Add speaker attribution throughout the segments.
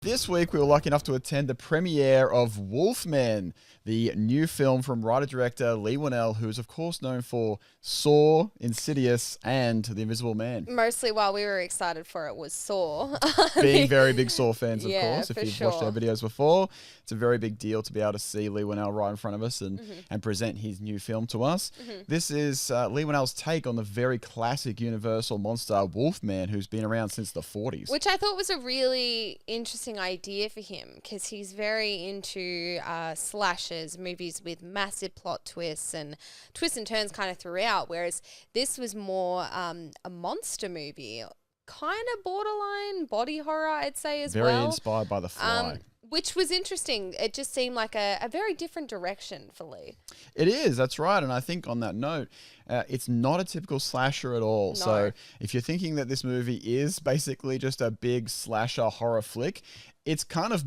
Speaker 1: This week, we were lucky enough to attend the premiere of WOLFMAN, the new film from writer-director Leigh Whannell, who is, of course, known for Saw, Insidious, and The Invisible Man.
Speaker 2: Mostly while we were excited for it was Saw.
Speaker 1: Being very big Saw fans, of course. If
Speaker 2: for
Speaker 1: you've watched our videos before, it's a very big deal to be able to see Leigh Whannell right in front of us and present his new film to us. This is Leigh Whannell's take on the very classic Universal monster Wolfman, who's been around since the 40s.
Speaker 2: Which I thought was a really interesting idea for him, because he's very into slashers, movies with massive plot twists and turns kind of throughout, whereas this was more a monster movie, kind of borderline body horror, I'd say, as well.
Speaker 1: Very inspired by The Fly.
Speaker 2: Which was interesting. It just seemed like a very different direction for Leigh.
Speaker 1: It is, that's right. And I think on that note, it's not a typical slasher at all.
Speaker 2: No.
Speaker 1: So if you're thinking that this movie is basically just a big slasher horror flick, it's kind of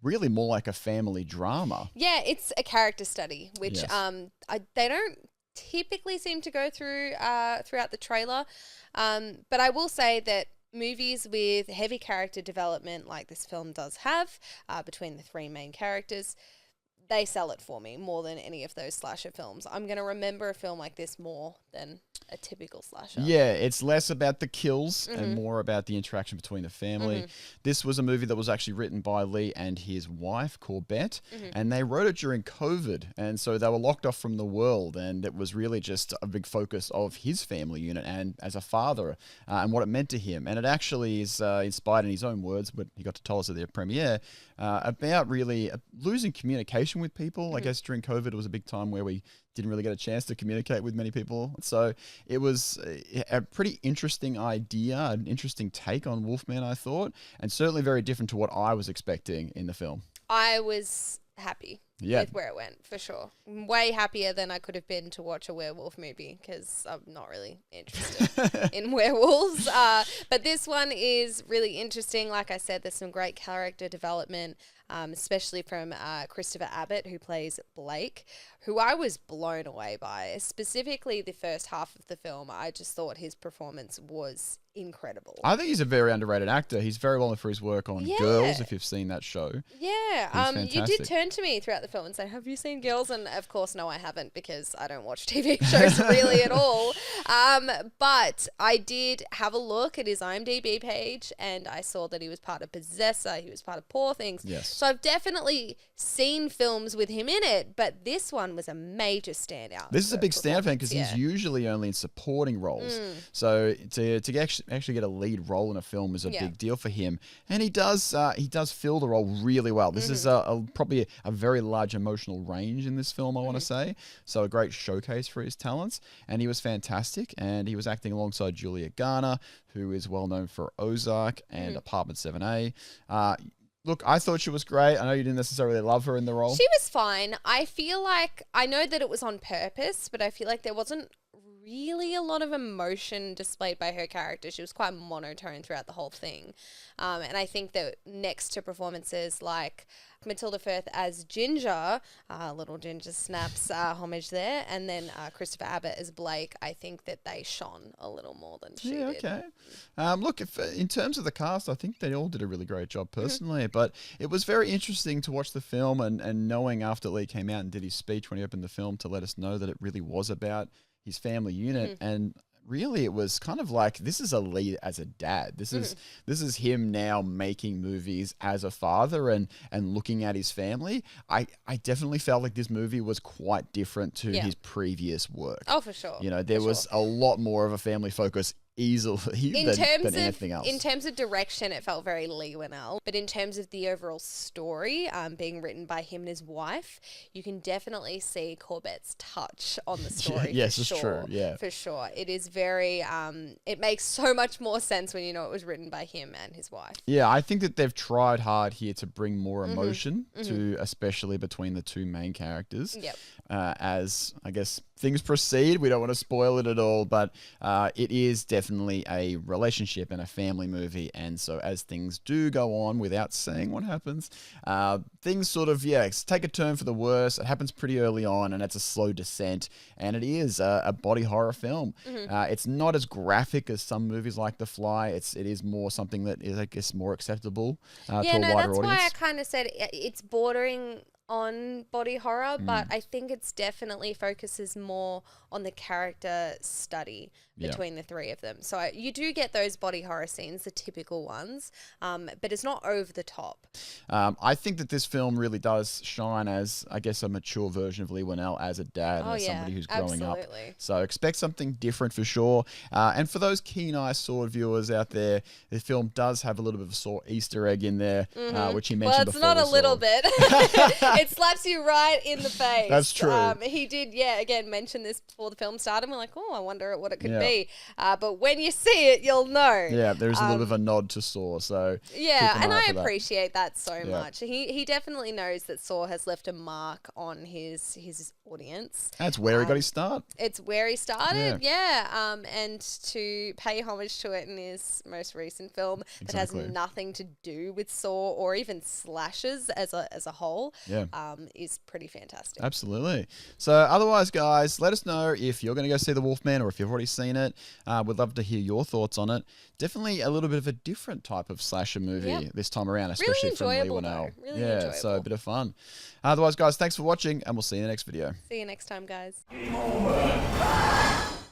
Speaker 1: really more like a family drama.
Speaker 2: Yeah, it's a character study, which
Speaker 1: Yes.
Speaker 2: they don't typically seem to go through throughout the trailer. But I will say that movies with heavy character development, like this film does have, between the three main characters, they sell it for me more than any of those slasher films. I'm going to remember a film like this more than a typical slasher.
Speaker 1: Yeah, it's less about the kills and more about the interaction between the family. This was a movie that was actually written by Leigh and his wife, Corbett, and they wrote it during COVID. And so they were locked off from the world, and it was really just a big focus of his family unit and as a father and what it meant to him. And it actually is inspired in his own words, what he got to tell us at the premiere, about really losing communication with people. I guess during COVID, it was a big time where we didn't really get a chance to communicate with many people. So it was a pretty interesting idea, an interesting take on Wolfman, I thought, and certainly very different to what I was expecting in the film.
Speaker 2: I was happy with where it went, for sure. Way happier than I could have been to watch a werewolf movie, because I'm not really interested in werewolves. But this one is really interesting. Like I said, there's some great character development, especially from Christopher Abbott, who plays Blake, who I was blown away by. Specifically the first half of the film, I just thought his performance was incredible.
Speaker 1: I think he's a very underrated actor. He's very well known for his work on Girls, if you've seen that show.
Speaker 2: Yeah, you did turn to me throughout the film and say, have you seen Girls? And of course, no, I haven't, because I don't watch TV shows really at all. But I did have a look at his IMDb page, and I saw that he was part of Possessor, he was part of Poor Things.
Speaker 1: Yes.
Speaker 2: So I've definitely seen films with him in it, but this one was a major standout.
Speaker 1: This is a big standout for him, because he's usually only in supporting roles. So to actually get a lead role in a film is a big deal for him, and he does fill the role really well. This is probably a very large emotional range in this film, I want to say. So a great showcase for his talents, and he was fantastic. And he was acting alongside Julia Garner, who is well known for Ozark and Apartment 7A. Look, I thought she was great. I know you didn't necessarily love her in the role.
Speaker 2: She was fine. I feel like, I know that it was on purpose, but I feel like there wasn't really a lot of emotion displayed by her character. She was quite monotone throughout the whole thing. And I think that next to performances like Matilda Firth as Ginger, little Ginger Snaps homage there, and then Christopher Abbott as Blake, I think that they shone a little more than she did.
Speaker 1: Okay. Look, in terms of the cast, I think they all did a really great job personally, but it was very interesting to watch the film and knowing after Leigh came out and did his speech when he opened the film to let us know that it really was about his family unit, and really it was kind of like, this is a Leigh as a dad. This is him now making movies as a father and looking at his family. I definitely felt like this movie was quite different to his previous work.
Speaker 2: Oh, for sure.
Speaker 1: You know, there was a lot more of a family focus easily than anything else.
Speaker 2: In terms of direction, it felt very Leigh Whannell. But in terms of the overall story, being written by him and his wife, you can definitely see Corbett's touch on the story.
Speaker 1: Yes, it's true. Yeah,
Speaker 2: for sure. It is very. It makes so much more sense when you know it was written by him and his wife.
Speaker 1: Yeah, I think that they've tried hard here to bring more emotion to, especially between the two main characters.
Speaker 2: Yep.
Speaker 1: As I guess things proceed, we don't want to spoil it at all, but it is definitely definitely a relationship and a family movie. And so as things do go on, without saying what happens, things sort of, take a turn for the worse. It happens pretty early on, and it's a slow descent. And it is a body horror film. It's not as graphic as some movies like The Fly. It is more something that is, I guess, more acceptable to a wider audience.
Speaker 2: That's why I kind of said it's bordering on body horror, but I think it's definitely focuses more on the character study between the three of them. So you do get those body horror scenes, the typical ones, but it's not over the top.
Speaker 1: I think that this film really does shine as, I guess, a mature version of Leigh Whannell as a dad and as somebody who's growing up. So expect something different for sure. And for those keen-eye Saw viewers out there, the film does have a little bit of a Saw Easter egg in there, which he mentioned before.
Speaker 2: Well, it's not a little bit. It slaps you right in the face.
Speaker 1: That's true.
Speaker 2: He did, again, mention this before the film started. And we're like, I wonder what it could be. But when you see it, you'll know. Yeah,
Speaker 1: there's a little bit of a nod to Saw. So
Speaker 2: and I appreciate that so much. He definitely knows that Saw has left a mark on his audience.
Speaker 1: That's where he got his start.
Speaker 2: It's where he started, and to pay homage to it in his most recent film that has nothing to do with Saw or even slashers as a whole. Is pretty fantastic.
Speaker 1: Absolutely. So otherwise, guys, let us know if you're going to go see The Wolfman or if you've already seen it. We'd love to hear your thoughts on it. Definitely a little bit of a different type of slasher movie this time around, especially from Leigh Whannell.
Speaker 2: Really enjoyable.
Speaker 1: So a bit of fun. Otherwise, guys, thanks for watching, and we'll see you in the next video.
Speaker 2: See you next time, guys.
Speaker 3: Game over.